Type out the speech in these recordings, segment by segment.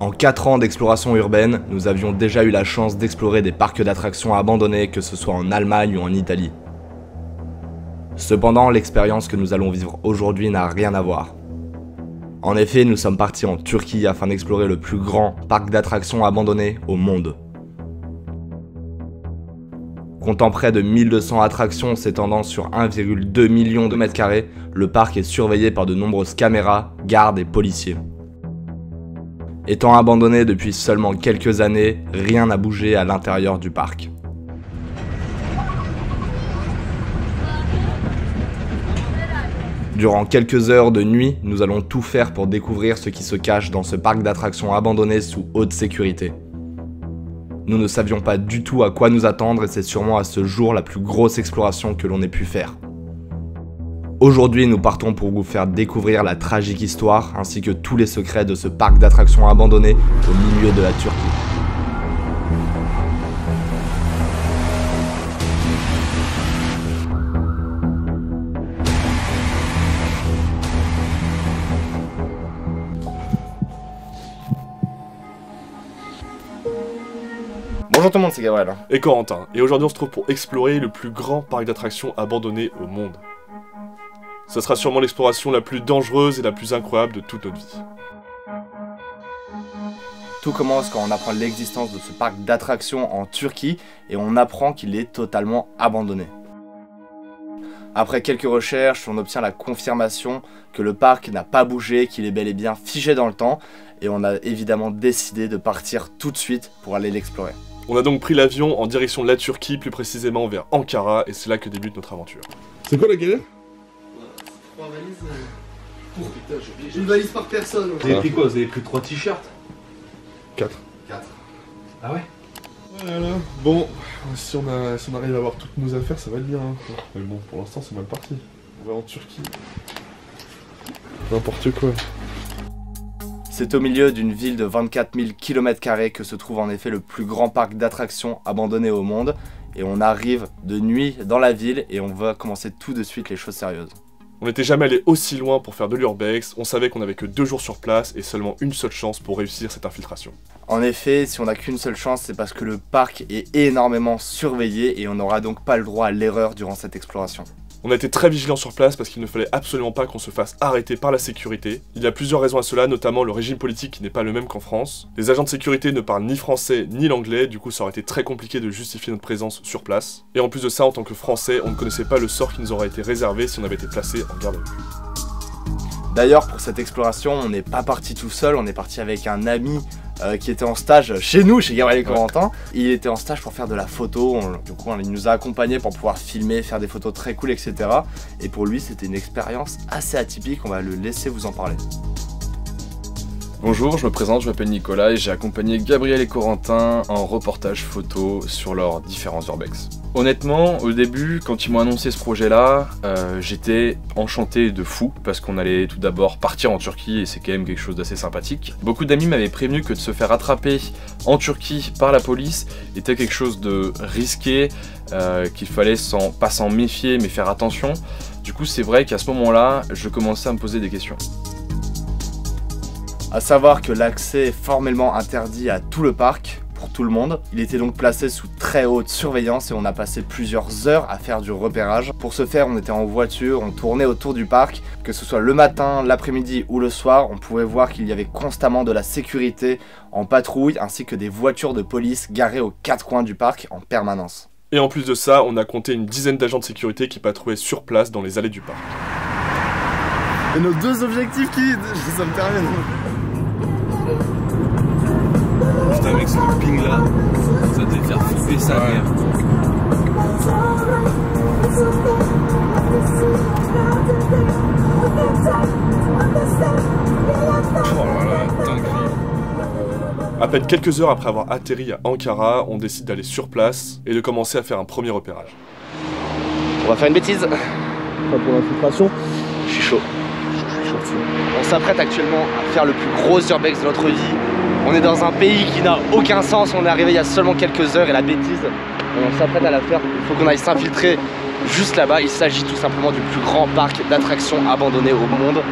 En 4 ans d'exploration urbaine, nous avions déjà eu la chance d'explorer des parcs d'attractions abandonnés, que ce soit en Allemagne ou en Italie. Cependant, l'expérience que nous allons vivre aujourd'hui n'a rien à voir. En effet, nous sommes partis en Turquie afin d'explorer le plus grand parc d'attractions abandonné au monde. Comptant près de 1200 attractions s'étendant sur 1,2 million de mètres carrés, le parc est surveillé par de nombreuses caméras, gardes et policiers. Étant abandonné depuis seulement quelques années, rien n'a bougé à l'intérieur du parc. Durant quelques heures de nuit, nous allons tout faire pour découvrir ce qui se cache dans ce parc d'attractions abandonné sous haute sécurité. Nous ne savions pas du tout à quoi nous attendre et c'est sûrement à ce jour la plus grosse exploration que l'on ait pu faire. Aujourd'hui, nous partons pour vous faire découvrir la tragique histoire ainsi que tous les secrets de ce parc d'attractions abandonné au milieu de la Turquie. Bonjour tout le monde, c'est Gabriel. Et Corentin, et aujourd'hui on se trouve pour explorer le plus grand parc d'attractions abandonné au monde. Ce sera sûrement l'exploration la plus dangereuse et la plus incroyable de toute notre vie. Tout commence quand on apprend l'existence de ce parc d'attractions en Turquie et on apprend qu'il est totalement abandonné. Après quelques recherches, on obtient la confirmation que le parc n'a pas bougé, qu'il est bel et bien figé dans le temps et on a évidemment décidé de partir tout de suite pour aller l'explorer. On a donc pris l'avion en direction de la Turquie, plus précisément vers Ankara, et c'est là que débute notre aventure. C'est quoi la galère? 3 valises. Oh putain, j'ai une valise par personne. Vous avez pris quoi? Vous avez pris 3 t-shirts? 4. Ah ouais? Voilà. Bon, si on arrive à avoir toutes nos affaires, ça va être bien. Hein. Mais bon, pour l'instant, c'est mal parti. On va en Turquie. N'importe quoi. C'est au milieu d'une ville de 24 000 km² que se trouve en effet le plus grand parc d'attractions abandonné au monde. Et on arrive de nuit dans la ville et on va commencer tout de suite les choses sérieuses. On n'était jamais allé aussi loin pour faire de l'urbex, on savait qu'on n'avait que 2 jours sur place et seulement une seule chance pour réussir cette infiltration. En effet, si on n'a qu'une seule chance, c'est parce que le parc est énormément surveillé et on n'aura donc pas le droit à l'erreur durant cette exploration. On a été très vigilants sur place parce qu'il ne fallait absolument pas qu'on se fasse arrêter par la sécurité. Il y a plusieurs raisons à cela, notamment le régime politique qui n'est pas le même qu'en France. Les agents de sécurité ne parlent ni français ni l'anglais, du coup ça aurait été très compliqué de justifier notre présence sur place. Et en plus de ça, en tant que Français, on ne connaissait pas le sort qui nous aurait été réservé si on avait été placé en garde à vue. D'ailleurs, pour cette exploration, on n'est pas parti tout seul, on est parti avec un ami qui était en stage chez nous, chez Gabriel et Corentin. Il était en stage pour faire de la photo, du coup il nous a accompagnés pour pouvoir filmer, faire des photos très cool, etc. Et pour lui, c'était une expérience assez atypique, on va le laisser vous en parler. Bonjour, je me présente, je m'appelle Nicolas et j'ai accompagné Gabriel et Corentin en reportage photo sur leurs différents urbex. Honnêtement, au début, quand ils m'ont annoncé ce projet-là, j'étais enchanté de fou parce qu'on allait tout d'abord partir en Turquie et c'est quand même quelque chose d'assez sympathique. Beaucoup d'amis m'avaient prévenu que de se faire attraper en Turquie par la police était quelque chose de risqué, qu'il fallait pas s'en méfier mais faire attention. Du coup, c'est vrai qu'à ce moment-là, je commençais à me poser des questions. A savoir que l'accès est formellement interdit à tout le parc, pour tout le monde. Il était donc placé sous très haute surveillance et on a passé plusieurs heures à faire du repérage. Pour ce faire, on était en voiture, on tournait autour du parc, que ce soit le matin, l'après-midi ou le soir, on pouvait voir qu'il y avait constamment de la sécurité en patrouille ainsi que des voitures de police garées aux 4 coins du parc en permanence. Et en plus de ça, on a compté une dizaine d'agents de sécurité qui patrouillaient sur place dans les allées du parc. Et nos 2 objectifs ça me termine. Putain mec, ce looping là, ça devait faire flipper sa mère. Oh là là, dinguerie. À peine quelques heures après avoir atterri à Ankara, on décide d'aller sur place et de commencer à faire un premier repérage. On va faire une bêtise. Pas pour l'infiltration. Je suis chaud. On s'apprête actuellement à faire le plus gros urbex de notre vie. On est dans un pays qui n'a aucun sens, on est arrivé il y a seulement quelques heures et la bêtise, on s'apprête à la faire. Il faut qu'on aille s'infiltrer juste là-bas. Il s'agit tout simplement du plus grand parc d'attractions abandonné au monde.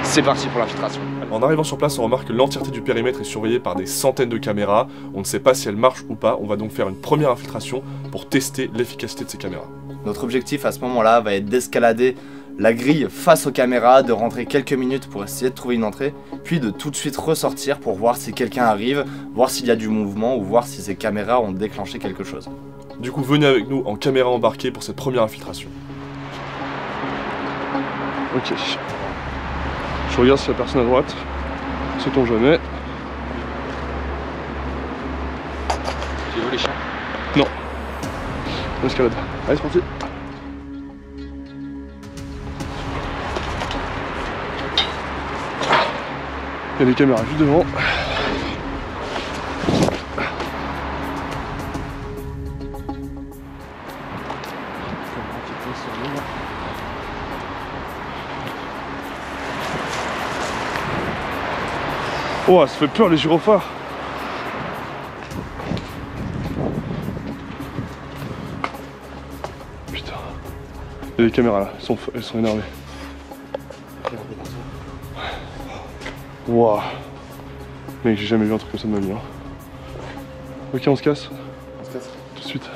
C'est parti pour l'infiltration. En arrivant sur place, on remarque que l'entièreté du périmètre est surveillée par des centaines de caméras. On ne sait pas si elles marchent ou pas. On va donc faire une première infiltration pour tester l'efficacité de ces caméras. Notre objectif à ce moment-là va être d'escalader la grille face aux caméras, de rentrer quelques minutes pour essayer de trouver une entrée, puis de tout de suite ressortir pour voir si quelqu'un arrive, voir s'il y a du mouvement ou voir si ces caméras ont déclenché quelque chose. Du coup, venez avec nous en caméra embarquée pour cette première infiltration. Ok. Je regarde s'il y a personne à droite. Sait-on jamais. Tu veux les chiens? Non. On escalade. Allez, c'est parti. Il y a des caméras juste devant. Oh, ça fait peur les gyrophares. Putain. Il y a des caméras là, elles sont énervées. Wouah. Mec, j'ai jamais vu un truc comme ça de ma vie. Hein. Ok, on se casse. On se casse. Tout de suite.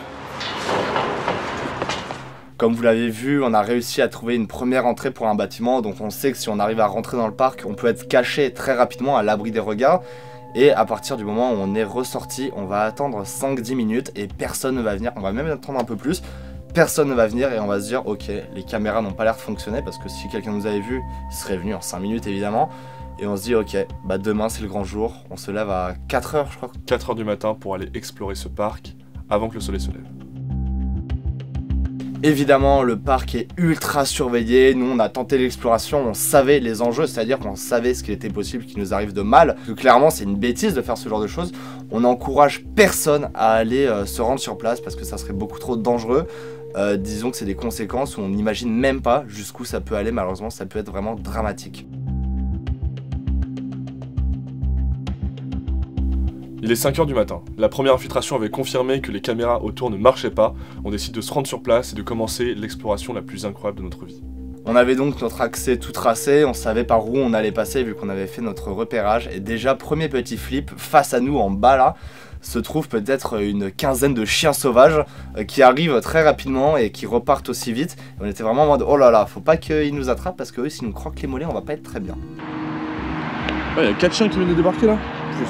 Comme vous l'avez vu, on a réussi à trouver une première entrée pour un bâtiment, donc on sait que si on arrive à rentrer dans le parc, on peut être caché très rapidement à l'abri des regards. Et à partir du moment où on est ressorti, on va attendre 5-10 minutes et personne ne va venir, on va même attendre un peu plus. Personne ne va venir et on va se dire ok, les caméras n'ont pas l'air de fonctionner parce que si quelqu'un nous avait vu, il serait venu en 5 minutes évidemment. Et on se dit ok, bah demain c'est le grand jour, on se lève à 4h je crois. 4h du matin pour aller explorer ce parc avant que le soleil se lève. Évidemment, le parc est ultra surveillé. Nous, on a tenté l'exploration, on savait les enjeux, c'est-à-dire qu'on savait ce qu'il était possible qu'il nous arrive de mal. Parce que clairement, c'est une bêtise de faire ce genre de choses. On n'encourage personne à aller se rendre sur place parce que ça serait beaucoup trop dangereux. Disons que c'est des conséquences où on n'imagine même pas jusqu'où ça peut aller. Malheureusement, ça peut être vraiment dramatique. Il est 5h du matin. La première infiltration avait confirmé que les caméras autour ne marchaient pas. On décide de se rendre sur place et de commencer l'exploration la plus incroyable de notre vie. On avait donc notre accès tout tracé, on savait par où on allait passer vu qu'on avait fait notre repérage. Et déjà, premier petit flip, face à nous en bas là, se trouve peut-être une quinzaine de chiens sauvages qui arrivent très rapidement et qui repartent aussi vite. Et on était vraiment en mode oh là là, faut pas qu'ils nous attrapent parce que eux, s'ils nous croquent les mollets, on va pas être très bien. Il y a 4 chiens qui viennent de débarquer là. Plus.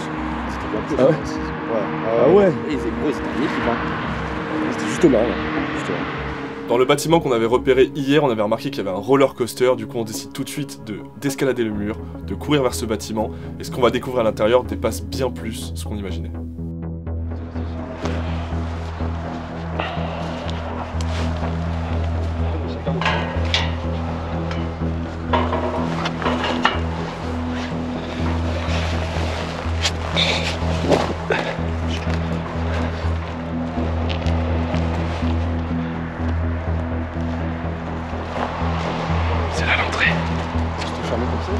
Ah ouais. Ah ouais. Ils étaient gros, ils étaient magnifiques hein. C'était juste là. Dans le bâtiment qu'on avait repéré hier, on avait remarqué qu'il y avait un roller coaster. Du coup, on décide tout de suite d'escalader le mur, de courir vers ce bâtiment. Et ce qu'on va découvrir à l'intérieur dépasse bien plus ce qu'on imaginait. C'est là l'entrée. Je te ferme comme ça.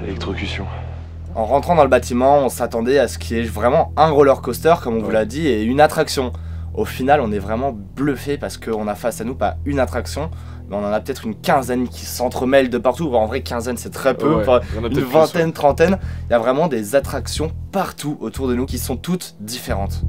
L'électrocution. En rentrant dans le bâtiment, on s'attendait à ce qu'il y ait vraiment un roller coaster, comme on vous l'a dit, et une attraction. Au final, on est vraiment bluffé parce qu'on a face à nous pas une attraction, mais on en a peut-être une quinzaine qui s'entremêlent de partout. Bon, en vrai, quinzaine c'est très peu, Ouais, enfin, il y en a une peut-être vingtaine, plus, trentaine. Il y a vraiment des attractions partout autour de nous qui sont toutes différentes.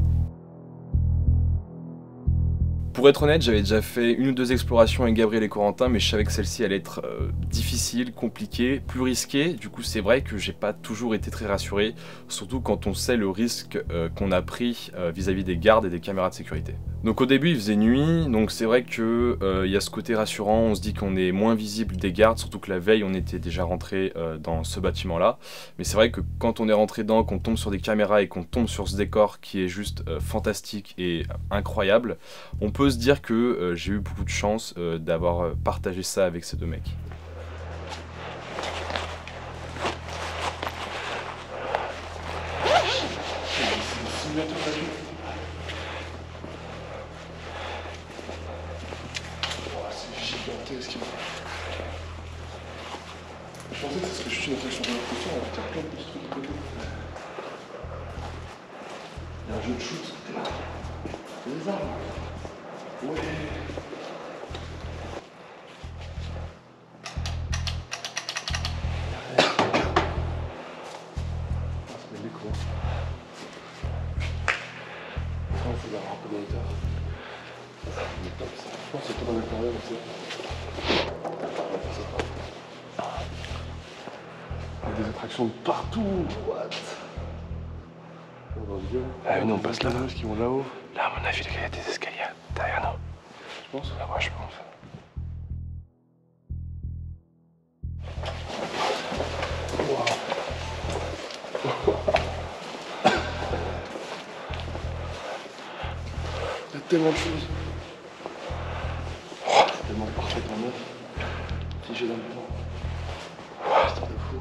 Pour être honnête, j'avais déjà fait une ou deux explorations avec Gabriel et Corentin, mais je savais que celle-ci allait être difficile, compliquée, plus risquée. Du coup, c'est vrai que j'ai pas toujours été très rassuré, surtout quand on sait le risque qu'on a pris vis-à-vis des gardes et des caméras de sécurité. Donc au début, il faisait nuit, donc c'est vrai que y a ce côté rassurant, on se dit qu'on est moins visible des gardes, surtout que la veille, on était déjà rentré dans ce bâtiment-là. Mais c'est vrai que quand on est rentré dedans, qu'on tombe sur des caméras et qu'on tombe sur ce décor qui est juste fantastique et incroyable, on peut se dire que j'ai eu beaucoup de chance d'avoir partagé ça avec ces deux mecs. aspirateur gratuit. Oh, c'est gigantesque. Je pensais que ce serait juste une attraction de l'autre côté, en fait, il y a plein de petits trucs de côté. Il y a un jeu de shoot. Il y a des arbres. Ouais. Je pense que c'est tout dans l'intérieur aussi. Il y a des attractions de partout. What? Ah oui, non, on passe là. Qui vont là-haut. Là, à mon avis, il y a des escaliers derrière nous. Je pense. Ah ouais, je pense. Il y a tellement de choses. C'est tellement parfaitement neuf. Figé dans le temps. Histoire de fou.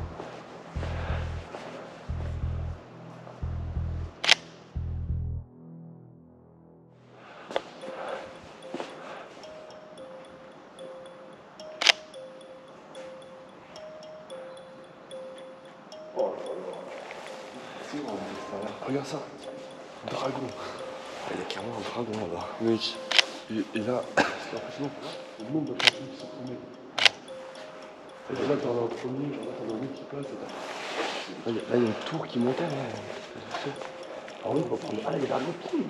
Regarde ça, dragon. Il y a carrément un dragon là-bas. Mec, et là, c'est impressionnant. Le nombre d'attractions qui sont tournées. Et là, t'en as un premier, genre là, t'en as un autre qui passe. Là, il y a une tour qui montait là. Ah oui, on va prendre. Ah, là, il y a un looping.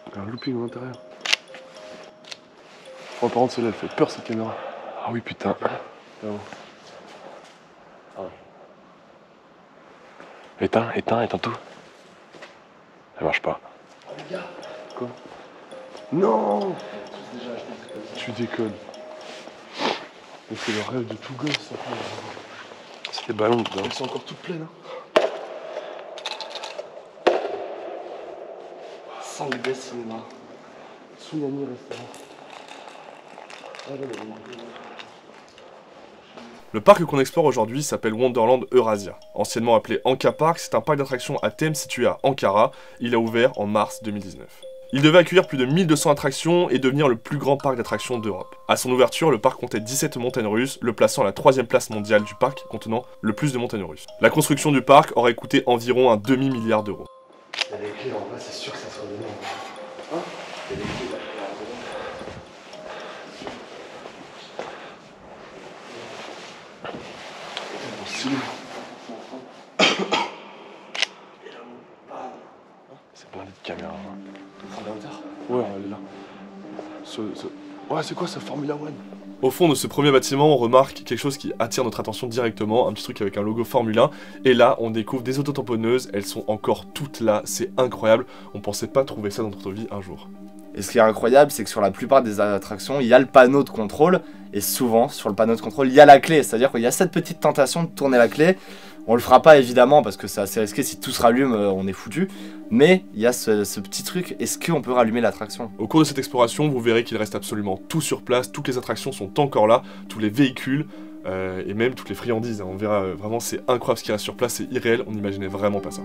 Il y a un looping à l'intérieur. Oh, par contre, celle-là, elle fait peur cette caméra. Ah oui, putain. Là-haut. Éteins tout. Ça marche pas. Oh les gars. Quoi? Non. Tu déconnes. Mais c'est le rêve de tout gosse, ça. C'est des ballons dedans. Elles sont encore toutes pleines, hein. 5 B cinéma. Tsunami restaurant. Ah là, là. Le parc qu'on explore aujourd'hui s'appelle Wonderland Eurasia. Anciennement appelé Anka Park, c'est un parc d'attractions à thème situé à Ankara. Il a ouvert en mars 2019. Il devait accueillir plus de 1200 attractions et devenir le plus grand parc d'attractions d'Europe. À son ouverture, le parc comptait 17 montagnes russes, le plaçant à la 3e place mondiale du parc contenant le plus de montagnes russes. La construction du parc aurait coûté environ un demi-milliard d'euros. Il y a les clés en bas, c'est sûr que ça sera dedans. Hein? Il y a les clés là. C'est plein de caméras. Ouais, elle est là. Ouais, c'est quoi ça, Formula One? Au fond de ce premier bâtiment, on remarque quelque chose qui attire notre attention directement, un petit truc avec un logo Formule 1, et là on découvre des autotamponneuses, elles sont encore toutes là, c'est incroyable, on pensait pas trouver ça dans notre vie un jour. Et ce qui est incroyable, c'est que sur la plupart des attractions, il y a le panneau de contrôle, et souvent, sur le panneau de contrôle, il y a la clé, c'est-à-dire qu'il y a cette petite tentation de tourner la clé. On le fera pas évidemment, parce que c'est assez risqué, si tout se rallume, on est foutu, mais il y a ce petit truc, est-ce qu'on peut rallumer l'attraction? Au cours de cette exploration, vous verrez qu'il reste absolument tout sur place, toutes les attractions sont encore là, tous les véhicules, et même toutes les friandises, on verra vraiment, c'est incroyable ce qui reste sur place, c'est irréel, on n'imaginait vraiment pas ça.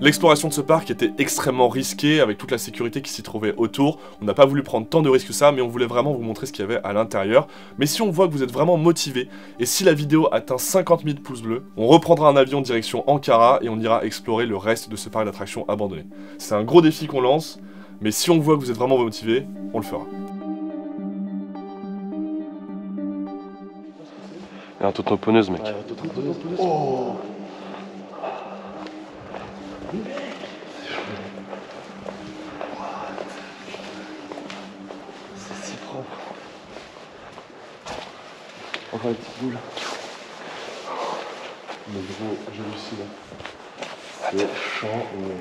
L'exploration de ce parc était extrêmement risquée avec toute la sécurité qui s'y trouvait autour. On n'a pas voulu prendre tant de risques que ça, mais on voulait vraiment vous montrer ce qu'il y avait à l'intérieur. Mais si on voit que vous êtes vraiment motivé, et si la vidéo atteint 50 000 pouces bleus, on reprendra un avion direction Ankara et on ira explorer le reste de ce parc d'attractions abandonné. C'est un gros défi qu'on lance, mais si on voit que vous êtes vraiment motivé, on le fera. Il y a un autotamponneuse, mec. Ouais, oh! C'est si propre. Encore les petites boules. Mais gros, j'hallucine. C'est chiant, mais...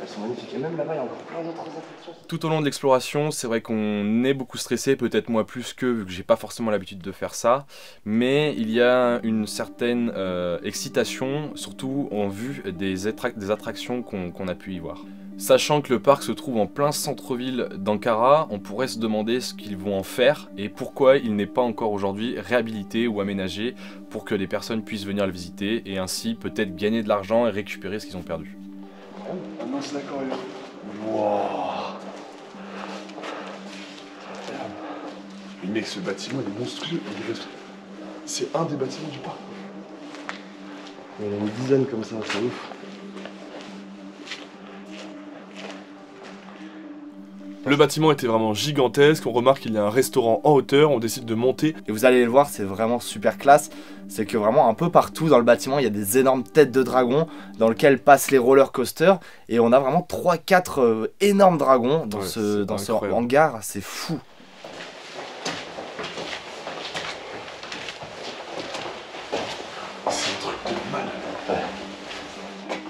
Elles sont magnifiques. Et même là-bas, il y a encore plein d'autres attractions. Tout au long de l'exploration, c'est vrai qu'on est beaucoup stressé, peut-être moi plus qu'eux, vu que j'ai pas forcément l'habitude de faire ça, mais il y a une certaine excitation, surtout en vue des attractions qu'on a pu y voir. Sachant que le parc se trouve en plein centre-ville d'Ankara, on pourrait se demander ce qu'ils vont en faire et pourquoi il n'est pas encore aujourd'hui réhabilité ou aménagé pour que les personnes puissent venir le visiter et ainsi peut-être gagner de l'argent et récupérer ce qu'ils ont perdu. Ah non, c'est d'accord, wow. Mais mec, ce bâtiment il est monstrueux. C'est un des bâtiments du parc. Il y en a une dizaine comme ça, c'est ouf. Le bâtiment était vraiment gigantesque, on remarque qu'il y a un restaurant en hauteur, on décide de monter. Et vous allez le voir, c'est vraiment super classe. C'est que vraiment un peu partout dans le bâtiment, il y a des énormes têtes de dragons dans lesquelles passent les roller coasters. Et on a vraiment 3-4 énormes dragons dans ce hangar, c'est fou. C'est un truc de malade.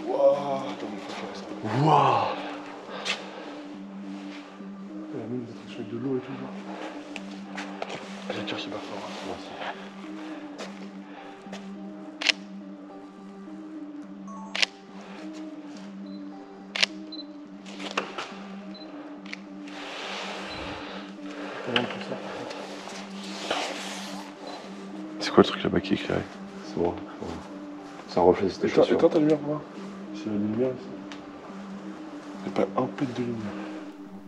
Waouh, attends, mais faut faire ça. Waouh. Il y a même des attractions avec de l'eau et tout. J'ai le cœur qui bat fort. Merci. C'est quoi le truc là-bas qui est éclairé? C'est bon. C'est un reflet, c'était chaud. Éteins ta lumière pour voir. C'est la lumière ici. Il n'y a pas un pet de lumière.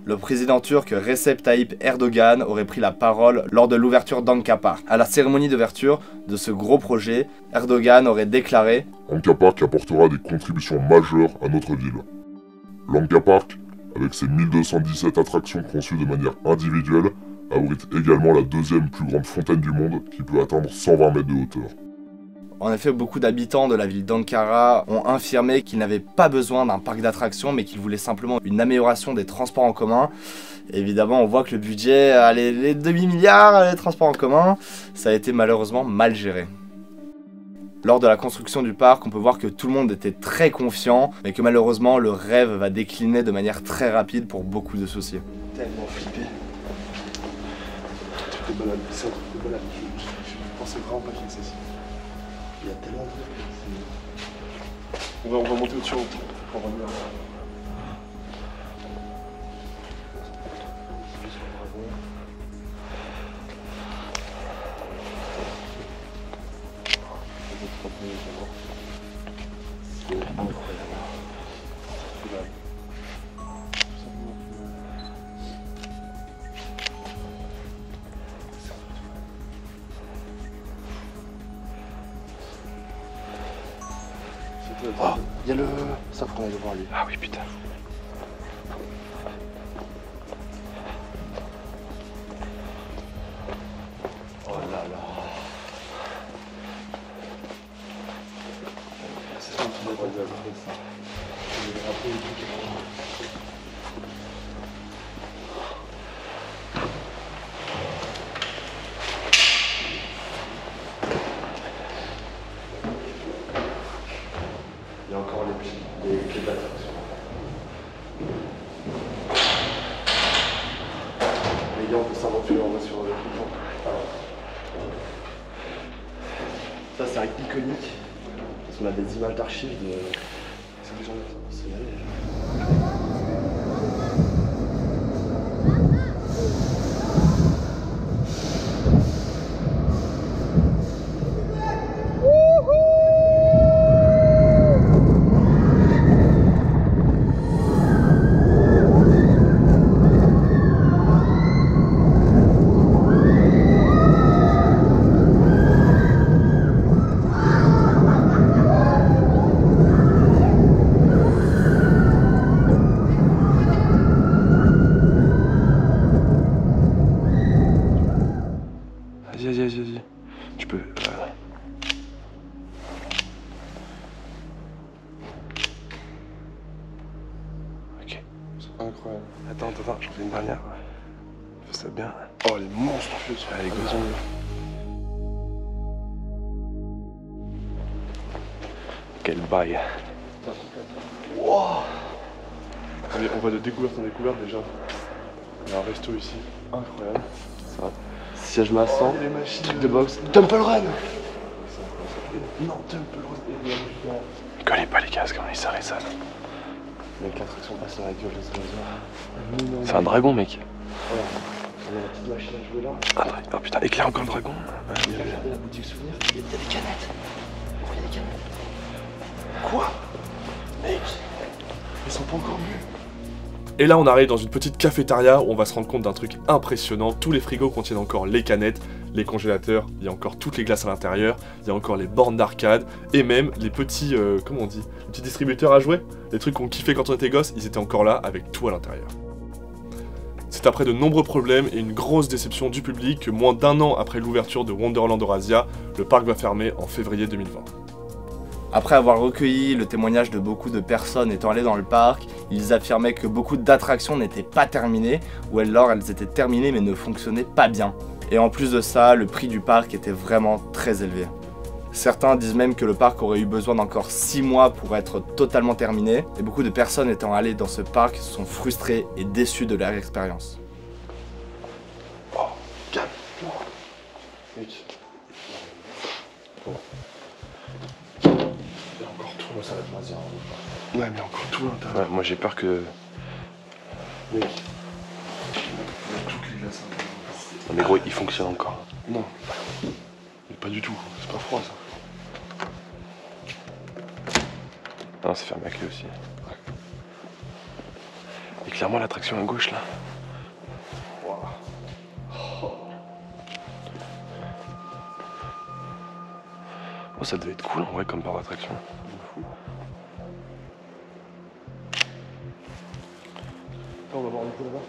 Le président turc Recep Tayyip Erdogan aurait pris la parole lors de l'ouverture d'Anka Park. À la cérémonie d'ouverture de ce gros projet, Erdogan aurait déclaré « Anka Park apportera des contributions majeures à notre ville. L'Anka Park, avec ses 1217 attractions conçues de manière individuelle, abrite également la deuxième plus grande fontaine du monde qui peut atteindre 120 mètres de hauteur. » En effet, beaucoup d'habitants de la ville d'Ankara ont affirmé qu'ils n'avaient pas besoin d'un parc d'attractions, mais qu'ils voulaient simplement une amélioration des transports en commun. Et évidemment, on voit que le budget, les demi-milliards, les transports en commun, ça a été malheureusement mal géré. Lors de la construction du parc, on peut voir que tout le monde était très confiant, mais que malheureusement, le rêve va décliner de manière très rapide pour beaucoup de sociétés. Tellement flippé. C'est un truc de malade. C'est un truc de malade. Je pensais vraiment pas qu'il y ait ça ici. Il y a tellement de trucs. On va monter au-dessus. On va venir. C'est incroyable. Oh, il y a le... Ça faut qu'on aille le voir lui. Ah oui, putain. Oh là là. C'est ça qui m'a pas dit après ça. Il y a encore les clés d'attraction. Les gars, on peut s'aventurer en vrai sur le truc. Ça, c'est un iconique. Parce qu'on a des images d'archives de. C'est des gens là. C'est allé. Vas-y. Tu peux. Ok. C'est incroyable. Attends, j'en fais une dernière. Fais ça bien. Oh, elle est monstrueuse. Allez, go. Quel bail. Wow. Allez, on va de découverte en découverte déjà. Il y a un resto ici. Incroyable. Ça va. Siège massant, truc de boxe, Temple Run. Non, Temple Run. Ne collez pas les casques, on est ça. Mec, l'attraction passe à la gueule des dinosaures. C'est un dragon, mec. Regarde, on a la petite machine à jouer là. Ah, oh putain, éclaire encore le dragon. Regardez la boutique souvenir. Il y a des canettes. Oh, il y a des canettes. Quoi? Mec, ils sont pas encore venus. Et là on arrive dans une petite cafétéria où on va se rendre compte d'un truc impressionnant. Tous les frigos contiennent encore les canettes, les congélateurs, il y a encore toutes les glaces à l'intérieur, il y a encore les bornes d'arcade, et même les petits, comment on dit, les petits distributeurs à jouets, les trucs qu'on kiffait quand on était gosse, ils étaient encore là avec tout à l'intérieur. C'est après de nombreux problèmes et une grosse déception du public que moins d'1 an après l'ouverture de Wonderland Eurasia, le parc va fermer en février 2020. Après avoir recueilli le témoignage de beaucoup de personnes étant allées dans le parc, ils affirmaient que beaucoup d'attractions n'étaient pas terminées, ou alors elles étaient terminées mais ne fonctionnaient pas bien. Et en plus de ça, le prix du parc était vraiment très élevé. Certains disent même que le parc aurait eu besoin d'encore 6 mois pour être totalement terminé, et beaucoup de personnes étant allées dans ce parc sont frustrées et déçues de leur expérience. Oh, calme. Mec. Bon. Il y a encore tout, moi ça va être vas-y. Ouais, mais encore tout à l'intérieur. Ouais, moi j'ai peur que. Mec. Il y a toutes les glaces à l'intérieur. Non, mais gros, il fonctionne encore. Non. Mais pas du tout, c'est pas froid ça. Non, c'est fermé à clé aussi. Et clairement, l'attraction à gauche là. Oh, ça devait être cool en vrai comme part d'attraction. On va voir un peu là-bas.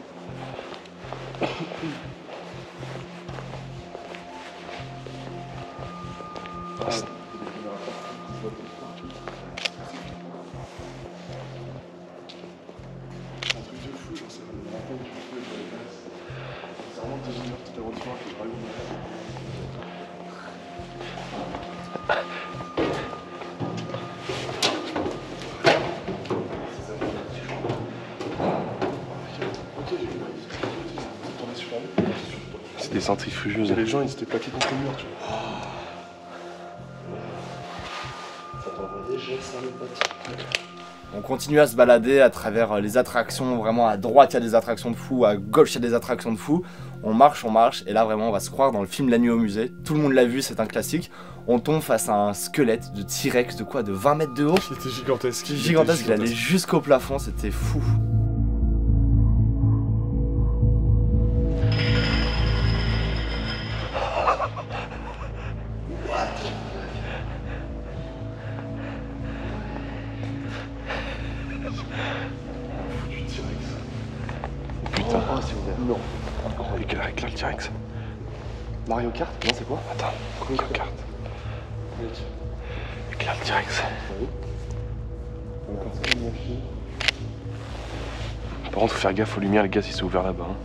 Ah, c'est- C'est un truc de fou, genre ça me rappelle du coup de la glace. C'est vraiment des univers totalement différents avec le dragon derrière. C'est des centrifugeuses. Les gens ils étaient plaqués contre le mur, tu vois. Ça t'envoie des gestes, ça, le pote. On continue à se balader à travers les attractions, vraiment à droite il y a des attractions de fous, à gauche il y a des attractions de fous. On marche, et là vraiment on va se croire dans le film La Nuit au musée. Tout le monde l'a vu, c'est un classique. On tombe face à un squelette de T-Rex de quoi, de 20 mètres de haut. Il était gigantesque. Gigantesque, il allait jusqu'au plafond, c'était fou. Putain. Oh, c'est ouvert. Non. Éclaire le T-Rex. Mario Kart? Non, c'est quoi? Attends, Mario Kart. Éclaire le T-Rex. Par contre, faut faire gaffe aux lumières, les gars, si c'est ouvert là-bas. Hein.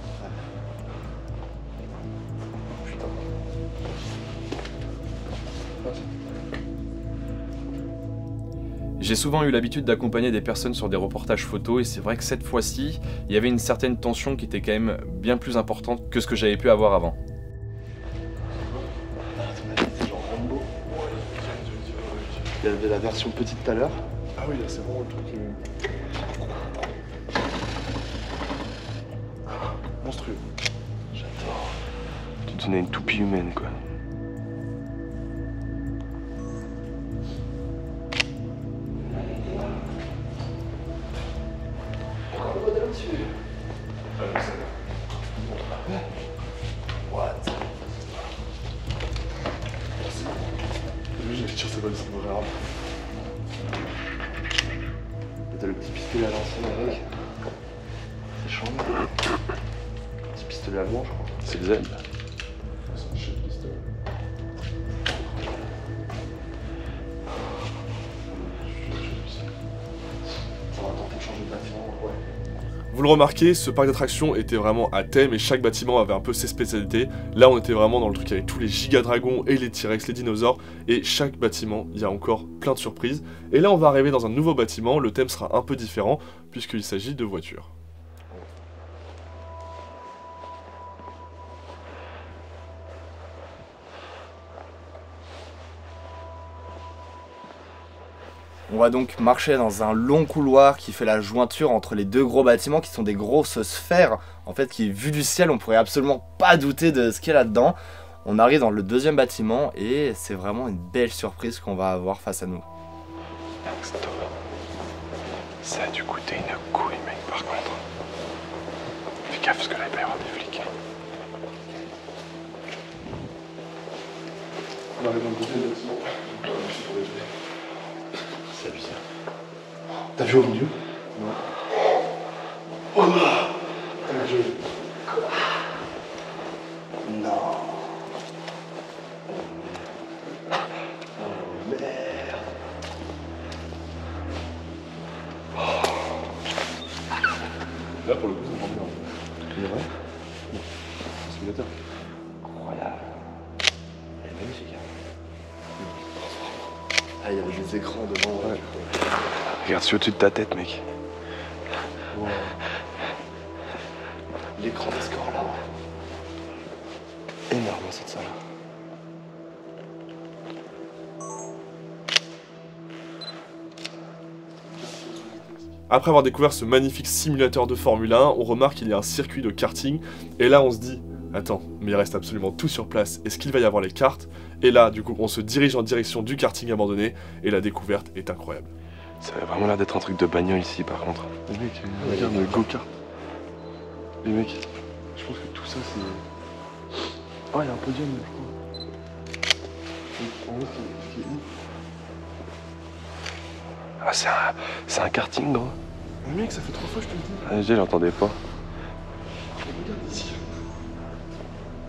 J'ai souvent eu l'habitude d'accompagner des personnes sur des reportages photos et c'est vrai que cette fois-ci, il y avait une certaine tension qui était quand même bien plus importante que ce que j'avais pu avoir avant. C'est genre Rambo. Il y avait la version petite tout à l'heure. Ah oui, là c'est vraiment le truc. Monstrueux. J'adore. Tu te donnais une toupie humaine, quoi. What? Lui, j'ai tiré ses balles, c'est mauvais arbre. Et t'as le petit pistolet à l'ancienne avec. C'est chiant. Petit pistolet allemand, je crois. C'est le Z. C'est un chef pistolet. Ça va tenter de changer de bâtiment. Ouais. Vous le remarquez, ce parc d'attractions était vraiment à thème et chaque bâtiment avait un peu ses spécialités. Là, on était vraiment dans le truc avec tous les giga-dragons et les T-Rex, les dinosaures. Et chaque bâtiment, il y a encore plein de surprises. Et là, on va arriver dans un nouveau bâtiment. Le thème sera un peu différent puisqu'il s'agit de voitures. On va donc marcher dans un long couloir qui fait la jointure entre les deux gros bâtiments qui sont des grosses sphères, en fait qui vu du ciel on pourrait absolument pas douter de ce qu'il y a là-dedans. On arrive dans le deuxième bâtiment et c'est vraiment une belle surprise qu'on va avoir face à nous. Stop. Ça a dû coûter une couille mec par contre. Fais gaffe parce que là il va y avoir des flics. On arrive dans le deuxième bâtiment. C'est bizarre. T'as vu au milieu? Non. Oh là! T'as vu? Non. Oh merde. Là pour le coup ça me rend bien. Il est vrai? Non. C'est simulateur. Incroyable. Elle est magnifique. Ah il y avait des écrans devant. Ouais. Regarde, c'est au-dessus de ta tête mec. Wow. L'écran des scores là. Énorme cette salle. Après avoir découvert ce magnifique simulateur de Formule 1, on remarque qu'il y a un circuit de karting, et là on se dit, attends, mais il reste absolument tout sur place, est-ce qu'il va y avoir les cartes? Et là, du coup, on se dirige en direction du karting abandonné, et la découverte est incroyable. Ça a vraiment l'air d'être un truc de bagnole ici par contre. Les mecs, regarde le go-kart. Les mecs, je pense que tout ça c'est... Oh, il y a un podium là, je crois. En vrai, c'est où? Ah, c'est un karting gros. Mais mec, ça fait 3 fois que je te le dis. Ah, je l'entendais pas. Regarde ici.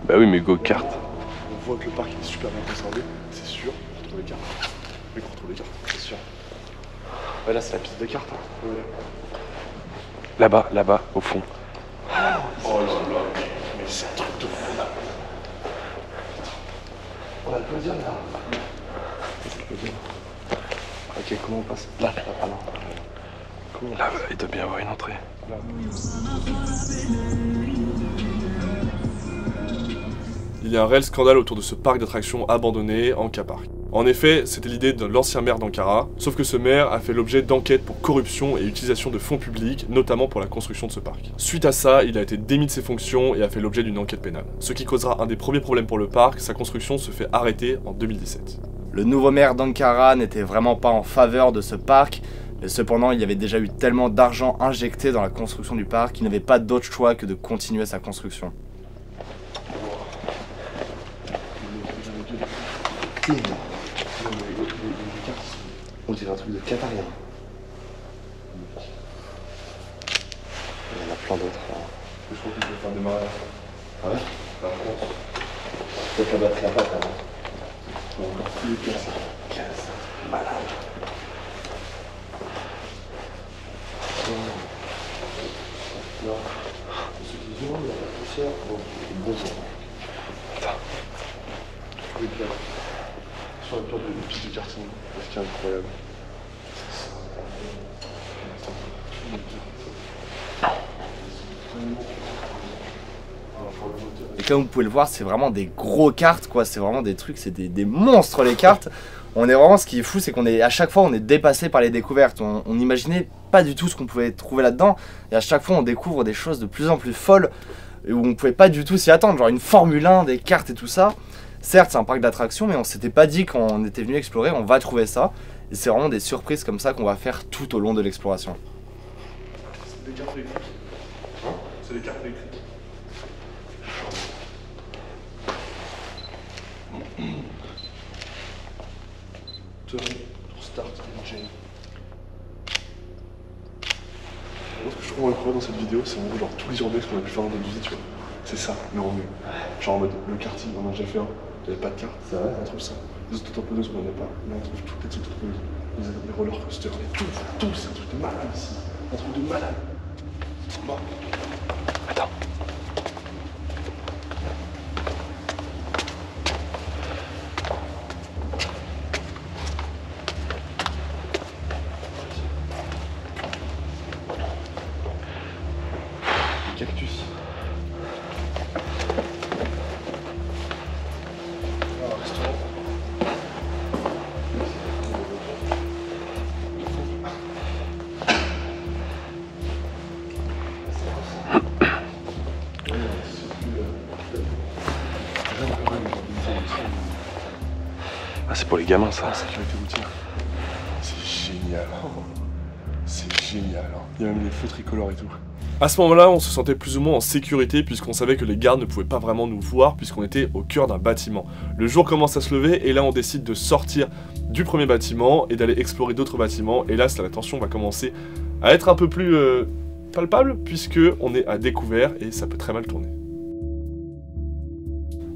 Bah oui, mais go-kart. On voit que le parc est super bien conservé, c'est sûr. On retrouve les cartes. Mais qu'on retrouve les cartes, c'est sûr. Ouais, là c'est la piste de cartes. Hein. Ouais. Là-bas, au fond. Oh là là, mais c'est un truc de fou. On a le podium là. C'est le podium. Ok, comment on passe? Là, là. Comment Là, il doit bien y avoir une entrée. Là. Il y a un réel scandale autour de ce parc d'attractions abandonné, Anka Park. En effet, c'était l'idée de l'ancien maire d'Ankara, sauf que ce maire a fait l'objet d'enquêtes pour corruption et utilisation de fonds publics, notamment pour la construction de ce parc. Suite à ça, il a été démis de ses fonctions et a fait l'objet d'une enquête pénale. Ce qui causera un des premiers problèmes pour le parc, sa construction se fait arrêter en 2017. Le nouveau maire d'Ankara n'était vraiment pas en faveur de ce parc, mais cependant il y avait déjà eu tellement d'argent injecté dans la construction du parc qu'il n'avait pas d'autre choix que de continuer sa construction. On dirait un truc de Qatarien. Il y en a plein d'autres. Je crois qu'il faut faire démarrer. Ah ouais? Par contre, peut-être la batterie à patte avant. Encore plus cassé. Casse. Malade. Non. Ceux qui jouent, il y a la poussière. Bon, bonjour. Attends. Oui, bien. Sur la piste de piste de karting. C'est incroyable. Et comme vous pouvez le voir, c'est vraiment des gros cartes, quoi. C'est vraiment des trucs, c'est des monstres les cartes. On est vraiment, ce qui est fou, c'est qu'on est à chaque fois on est dépassé par les découvertes. On n'imaginait pas du tout ce qu'on pouvait trouver là-dedans. Et à chaque fois on découvre des choses de plus en plus folles où on pouvait pas du tout s'y attendre. Genre une Formule 1, des cartes et tout ça. Certes, c'est un parc d'attractions, mais on s'était pas dit quand on était venu explorer, on va trouver ça. Et c'est vraiment des surprises comme ça qu'on va faire tout au long de l'exploration. C'est des cartes électriques. Hein? C'est des cartes électriques. Turn pour start engine. Moi, ce que je trouve incroyable dans cette vidéo, c'est en gros genre tous les urbex qu'on a pu faire dans notre vie, tu vois. C'est ça, mais en mieux. Genre en mode le karting, on en a déjà fait un. Il n'y avait pas de carte. C'est vrai. On trouve ça. Les autres tamponneuses, on n'en a pas. Là, on trouve toutes les autres tamponneuses. Les roller coasters, tout, c'est un truc de malade ici. Un truc de malade. Bon. Attends. Cactus. Un restaurant. gamins, ça. La sécurité routière. C'est génial. C'est génial. Il y a même les feux tricolores et tout. À ce moment-là, on se sentait plus ou moins en sécurité puisqu'on savait que les gardes ne pouvaient pas vraiment nous voir puisqu'on était au cœur d'un bâtiment. Le jour commence à se lever et là on décide de sortir du premier bâtiment et d'aller explorer d'autres bâtiments et là la tension va commencer à être un peu plus palpable puisque on est à découvert et ça peut très mal tourner.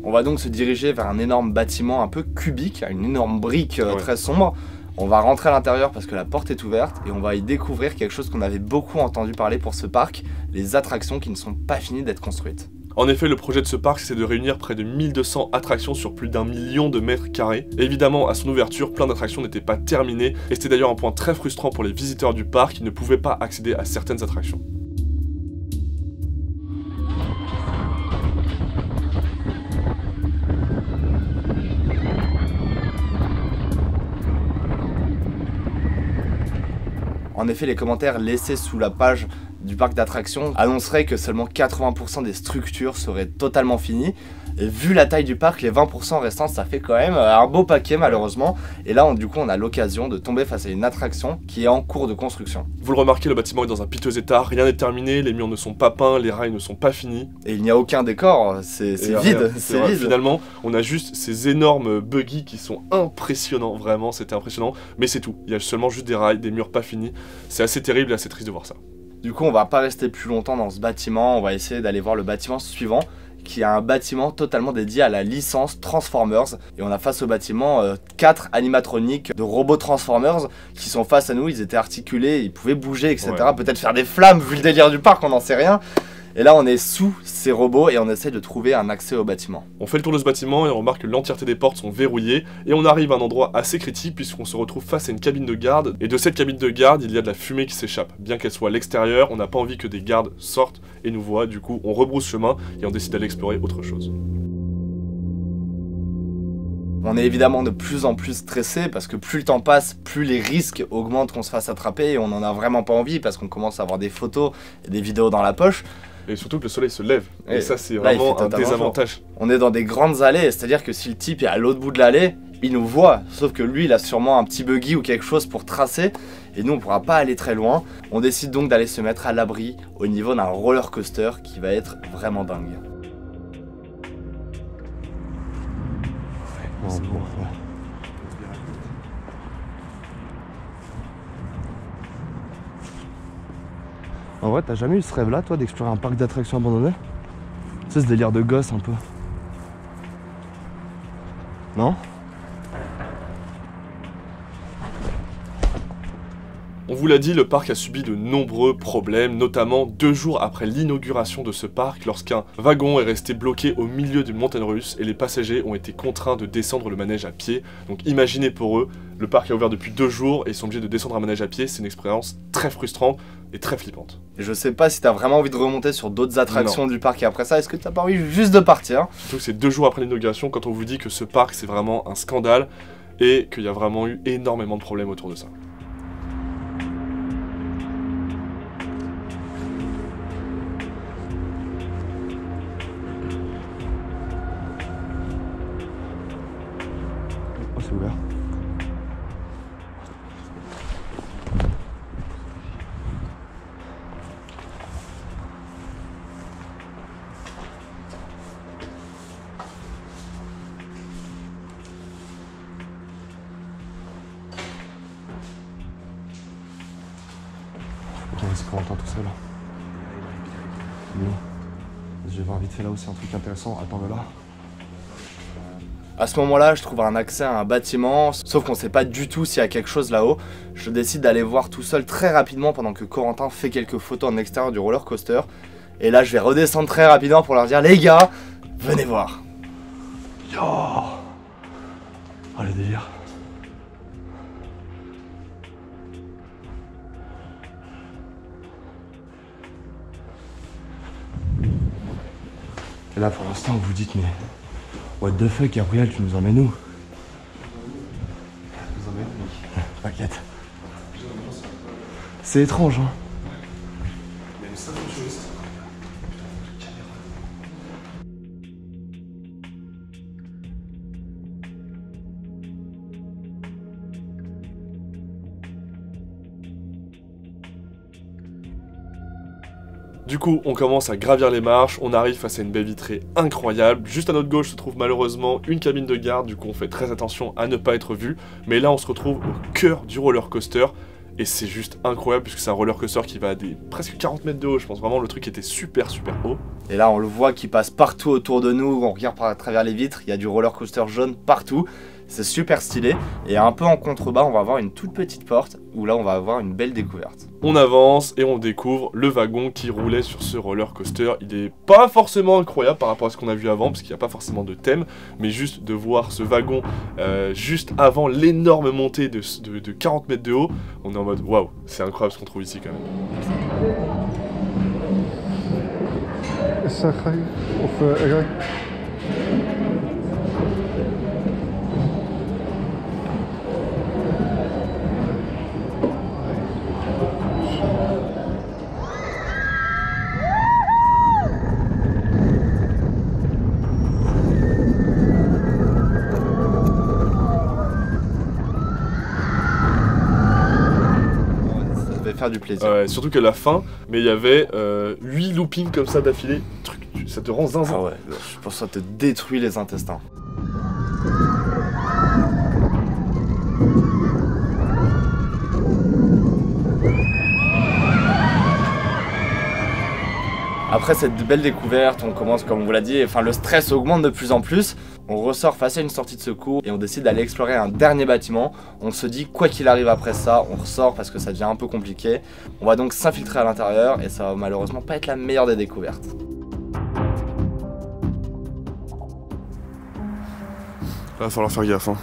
On va donc se diriger vers un énorme bâtiment un peu cubique, une énorme brique très sombre. On va rentrer à l'intérieur parce que la porte est ouverte et on va y découvrir quelque chose qu'on avait beaucoup entendu parler pour ce parc, les attractions qui ne sont pas finies d'être construites. En effet, le projet de ce parc, c'est de réunir près de 1200 attractions sur plus d'1 million de mètres carrés. Évidemment, à son ouverture, plein d'attractions n'étaient pas terminées et c'était d'ailleurs un point très frustrant pour les visiteurs du parc qui ne pouvaient pas accéder à certaines attractions. En effet, les commentaires laissés sous la page du parc d'attractions annonceraient que seulement 80% des structures seraient totalement finies. Et vu la taille du parc, les 20% restants, ça fait quand même un beau paquet malheureusement. Et là, du coup, on a l'occasion de tomber face à une attraction qui est en cours de construction. Vous le remarquez, le bâtiment est dans un piteux état, rien n'est terminé, les murs ne sont pas peints, les rails ne sont pas finis. Et il n'y a aucun décor, c'est vide, c'est vide. Finalement, on a juste ces énormes buggy qui sont impressionnants, vraiment, c'était impressionnant. Mais c'est tout, il y a seulement juste des rails, des murs pas finis. C'est assez terrible et assez triste de voir ça. Du coup, on va pas rester plus longtemps dans ce bâtiment, on va essayer d'aller voir le bâtiment suivant, qui est un bâtiment totalement dédié à la licence Transformers. Et on a face au bâtiment 4 animatroniques de robots Transformers qui sont face à nous, ils étaient articulés, ils pouvaient bouger, etc. Ouais. Peut-être faire des flammes, vu le délire du parc, on n'en sait rien. Et là, on est sous ces robots et on essaie de trouver un accès au bâtiment. On fait le tour de ce bâtiment et on remarque que l'entièreté des portes sont verrouillées. Et on arrive à un endroit assez critique puisqu'on se retrouve face à une cabine de garde. Et de cette cabine de garde, il y a de la fumée qui s'échappe. Bien qu'elle soit à l'extérieur, on n'a pas envie que des gardes sortent et nous voient. Du coup, on rebrousse chemin et on décide d'aller explorer autre chose. On est évidemment de plus en plus stressé parce que plus le temps passe, plus les risques augmentent qu'on se fasse attraper et on n'en a vraiment pas envie parce qu'on commence à avoir des photos et des vidéos dans la poche. Et surtout que le soleil se lève, et ça c'est vraiment un désavantage. On est dans des grandes allées, c'est-à-dire que si le type est à l'autre bout de l'allée, il nous voit, sauf que lui il a sûrement un petit buggy ou quelque chose pour tracer, et nous on pourra pas aller très loin. On décide donc d'aller se mettre à l'abri au niveau d'un roller coaster qui va être vraiment dingue. En vrai, t'as jamais eu ce rêve-là, toi, d'explorer un parc d'attractions abandonné? Tu sais, ce délire de gosse un peu. Non? On vous l'a dit, le parc a subi de nombreux problèmes, notamment 2 jours après l'inauguration de ce parc, lorsqu'un wagon est resté bloqué au milieu d'une montagne russe et les passagers ont été contraints de descendre le manège à pied. Donc imaginez pour eux, le parc est ouvert depuis 2 jours et ils sont obligés de descendre un manège à pied, c'est une expérience très frustrante et très flippante. Et je sais pas si t'as vraiment envie de remonter sur d'autres attractions du parc et après ça, est-ce que t'as pas envie juste de partir? Surtout que c'est 2 jours après l'inauguration quand on vous dit que ce parc c'est vraiment un scandale et qu'il y a vraiment eu énormément de problèmes autour de ça. Oh, c'est ouvert. On risque qu'on entend tout seul. Je vais voir vite fait là où c'est un truc intéressant. Attends-le là. À ce moment-là, je trouve un accès à un bâtiment, sauf qu'on sait pas du tout s'il y a quelque chose là-haut. Je décide d'aller voir tout seul très rapidement pendant que Corentin fait quelques photos en extérieur du roller coaster. Et là, je vais redescendre très rapidement pour leur dire, les gars, venez voir. Yo, oh, le délire. Et là, pour l'instant, vous vous dites, mais what the fuck, Gabriel, tu nous emmènes où? Je nous emmène, mec. T'inquiète. C'est étrange, hein. Il y a une statue de touriste. Du coup, on commence à gravir les marches, on arrive face à une baie vitrée incroyable. Juste à notre gauche se trouve malheureusement une cabine de garde, du coup on fait très attention à ne pas être vu. Mais là on se retrouve au cœur du roller coaster. Et c'est juste incroyable puisque c'est un roller coaster qui va à des presque 40 mètres de haut, je pense vraiment le truc était super haut. Et là on le voit qui passe partout autour de nous, on regarde à travers les vitres, il y a du roller coaster jaune partout. C'est super stylé, et un peu en contrebas on va avoir une toute petite porte où là on va avoir une belle découverte. On avance et on découvre le wagon qui roulait sur ce roller coaster. Il est pas forcément incroyable par rapport à ce qu'on a vu avant parce qu'il n'y a pas forcément de thème, mais juste de voir ce wagon juste avant l'énorme montée de 40 mètres de haut, on est en mode waouh, c'est incroyable ce qu'on trouve ici quand même. Faire du plaisir. Surtout qu'à la fin, mais il y avait 8 loopings comme ça d'affilée. Ça te rend zinzin. Ah ouais, je pense que ça te détruit les intestins. Après cette belle découverte, on commence, comme on vous l'a dit, enfin le stress augmente de plus en plus. On ressort face à une sortie de secours et on décide d'aller explorer un dernier bâtiment. On se dit, quoi qu'il arrive après ça, on ressort parce que ça devient un peu compliqué. On va donc s'infiltrer à l'intérieur et ça va malheureusement pas être la meilleure des découvertes. Là, va falloir faire gaffe, hein.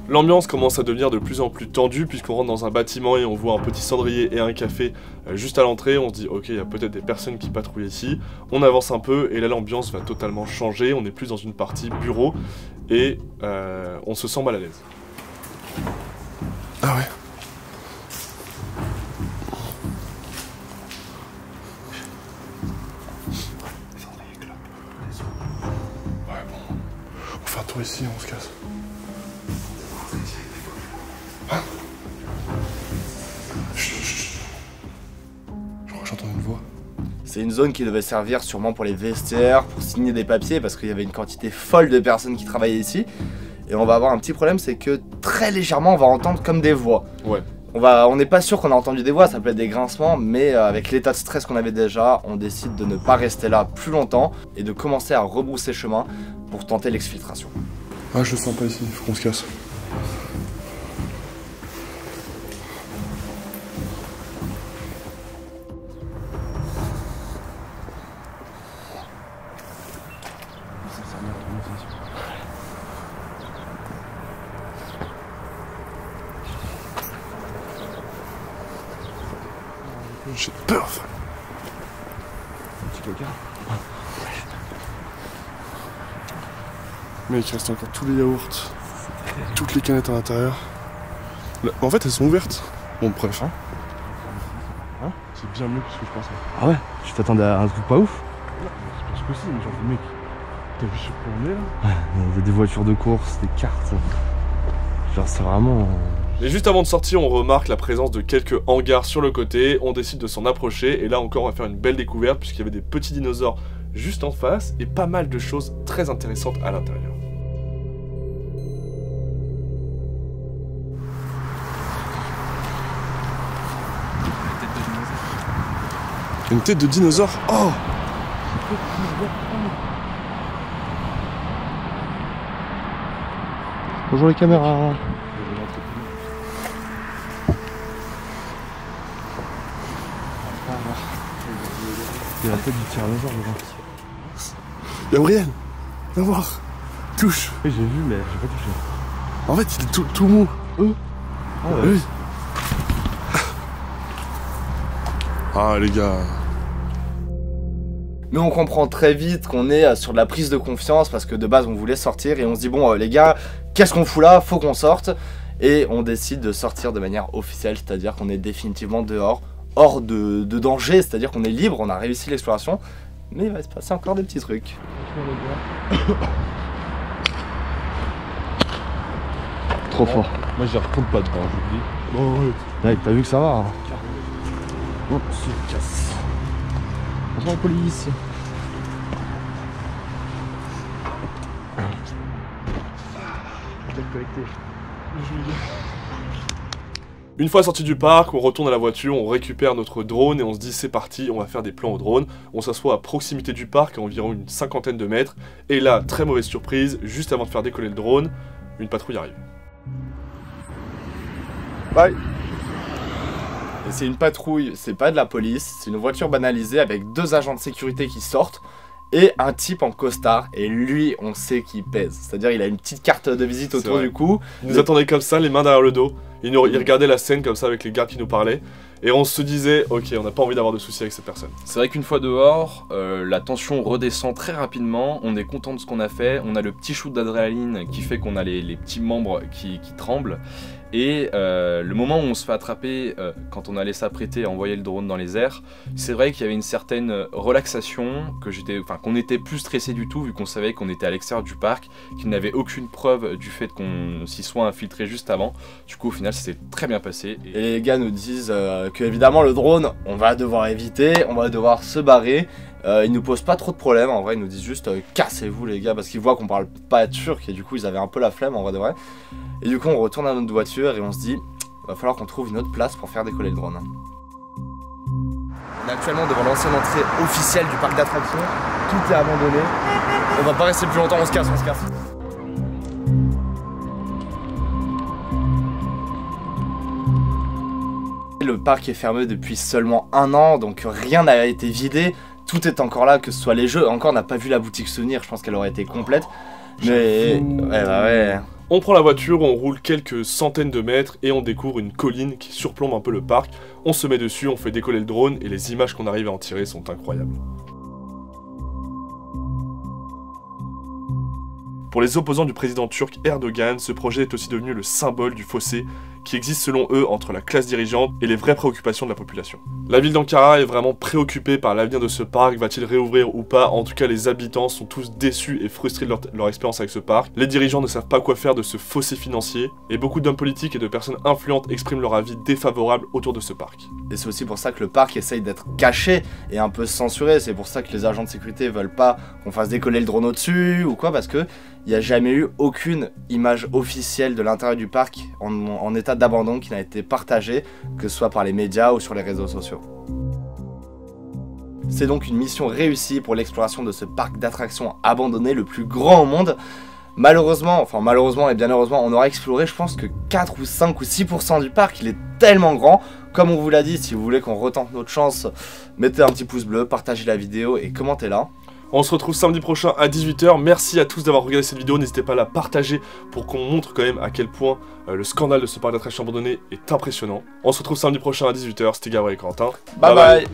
L'ambiance commence à devenir de plus en plus tendue puisqu'on rentre dans un bâtiment et on voit un petit cendrier et un café juste à l'entrée. On se dit ok, il y a peut-être des personnes qui patrouillent ici. On avance un peu et là l'ambiance va totalement changer. On est plus dans une partie bureau et on se sent mal à l'aise. Ah ouais. Ouais bon, on fait un tour ici, on se casse. Hein? Chut. Je crois que j'entends une voix. C'est une zone qui devait servir sûrement pour les vestiaires, pour signer des papiers, parce qu'il y avait une quantité folle de personnes qui travaillaient ici. Et on va avoir un petit problème, c'est que très légèrement, on va entendre comme des voix. Ouais. On n'est pas sûr qu'on a entendu des voix, ça peut être des grincements, mais avec l'état de stress qu'on avait déjà, on décide de ne pas rester là plus longtemps et de commencer à rebrousser chemin pour tenter l'exfiltration. Ah, je le sens pas ici, faut qu'on se casse. J'ai peur, frère. Un petit regard. Mec, il reste encore tous les yaourts, toutes les canettes à l'intérieur. En fait, elles sont ouvertes. Bon, bref. Hein? C'est bien mieux que ce que je pensais. Ah ouais? Tu t'attendais à un truc pas ouf? Je pense que si, mais genre, mec, t'as vu sur quoi on est là? Ouais, il y a des voitures de course, des cartes. Genre, c'est vraiment. Mais juste avant de sortir, on remarque la présence de quelques hangars sur le côté, on décide de s'en approcher, et là encore on va faire une belle découverte puisqu'il y avait des petits dinosaures juste en face, et pas mal de choses très intéressantes à l'intérieur. Une tête de dinosaure? Oh! Bonjour les caméras. Il y a la tête du tyrannosaure devant. Gabriel! Viens voir! Touche! Oui, j'ai vu, mais j'ai pas touché. En fait, il est tout mou. Ah ouais. Oui. Ah les gars. Mais on comprend très vite qu'on est sur de la prise de confiance parce que de base on voulait sortir et on se dit bon les gars, qu'est-ce qu'on fout là? Faut qu'on sorte. Et on décide de sortir de manière officielle, c'est-à-dire qu'on est définitivement dehors, hors de danger, c'est-à-dire qu'on est libre, on a réussi l'exploration, mais il va se passer encore des petits trucs. trop fort. Moi j'y retourne pas dedans, j'oublie. Bon, ouais. Mec, t'as vu que ça va, hein. Hop, c'est casse. Bonjour la police. Une fois sorti du parc, on retourne à la voiture, on récupère notre drone et on se dit c'est parti, on va faire des plans au drone. On s'assoit à proximité du parc, à environ une cinquantaine de mètres. Et là, très mauvaise surprise, juste avant de faire décoller le drone, une patrouille arrive. Bye. Et c'est une patrouille, c'est pas de la police, c'est une voiture banalisée avec 2 agents de sécurité qui sortent et un type en costard. Et lui, on sait qu'il pèse. C'est-à-dire il a une petite carte de visite autour du cou. Il nous attendait comme ça, les mains derrière le dos. Il regardait la scène comme ça avec les gardes qui nous parlaient. Et on se disait, ok, on n'a pas envie d'avoir de soucis avec cette personne. C'est vrai qu'une fois dehors, la tension redescend très rapidement, on est content de ce qu'on a fait, on a le petit shoot d'adrénaline qui fait qu'on a les petits membres qui tremblent. Et le moment où on se fait attraper, quand on allait s'apprêter à envoyer le drone dans les airs, c'est vrai qu'il y avait une certaine relaxation, qu'on n'était plus stressé du tout vu qu'on savait qu'on était à l'extérieur du parc, qu'il n'avait aucune preuve du fait qu'on s'y soit infiltré juste avant. Du coup au final c'était très bien passé. Et les gars nous disent que évidemment le drone on va devoir éviter, on va devoir se barrer. Ils nous posent pas trop de problèmes, en vrai ils nous disent juste cassez-vous les gars, parce qu'ils voient qu'on parle pas turc et du coup ils avaient un peu la flemme en vrai de vrai. Et du coup on retourne à notre voiture et on se dit va falloir qu'on trouve une autre place pour faire décoller le drone. On est actuellement devant l'ancienne entrée officielle du parc d'attractions, tout est abandonné. On va pas rester plus longtemps, on se casse. Le parc est fermé depuis seulement 1 an, donc rien n'a été vidé. Tout est encore là, que ce soit les jeux. Encore, on n'a pas vu la boutique souvenir, je pense qu'elle aurait été complète. Mais ouais. On prend la voiture, on roule quelques centaines de mètres et on découvre une colline qui surplombe un peu le parc. On se met dessus, on fait décoller le drone et les images qu'on arrive à en tirer sont incroyables. Pour les opposants du président turc Erdogan, ce projet est aussi devenu le symbole du fossé qui existe selon eux entre la classe dirigeante et les vraies préoccupations de la population. La ville d'Ankara est vraiment préoccupée par l'avenir de ce parc, va-t-il réouvrir ou pas? En tout cas les habitants sont tous déçus et frustrés de leur expérience avec ce parc. Les dirigeants ne savent pas quoi faire de ce fossé financier et beaucoup d'hommes politiques et de personnes influentes expriment leur avis défavorable autour de ce parc. Et c'est aussi pour ça que le parc essaye d'être caché et un peu censuré, c'est pour ça que les agents de sécurité veulent pas qu'on fasse décoller le drone au-dessus ou quoi, parce que il n'y a jamais eu aucune image officielle de l'intérieur du parc en état d'abandon qui n'a été partagée, que ce soit par les médias ou sur les réseaux sociaux. C'est donc une mission réussie pour l'exploration de ce parc d'attractions abandonné, le plus grand au monde. Malheureusement et bien heureusement, on aura exploré je pense que 4 ou 5 ou 6% du parc, il est tellement grand. Comme on vous l'a dit, si vous voulez qu'on retente notre chance, mettez un petit pouce bleu, partagez la vidéo et commentez-la. On se retrouve samedi prochain à 18 h. Merci à tous d'avoir regardé cette vidéo. N'hésitez pas à la partager pour qu'on montre quand même à quel point le scandale de ce parc d'attractions abandonné est impressionnant. On se retrouve samedi prochain à 18 h. C'était Gabriel et Corentin. Bye bye.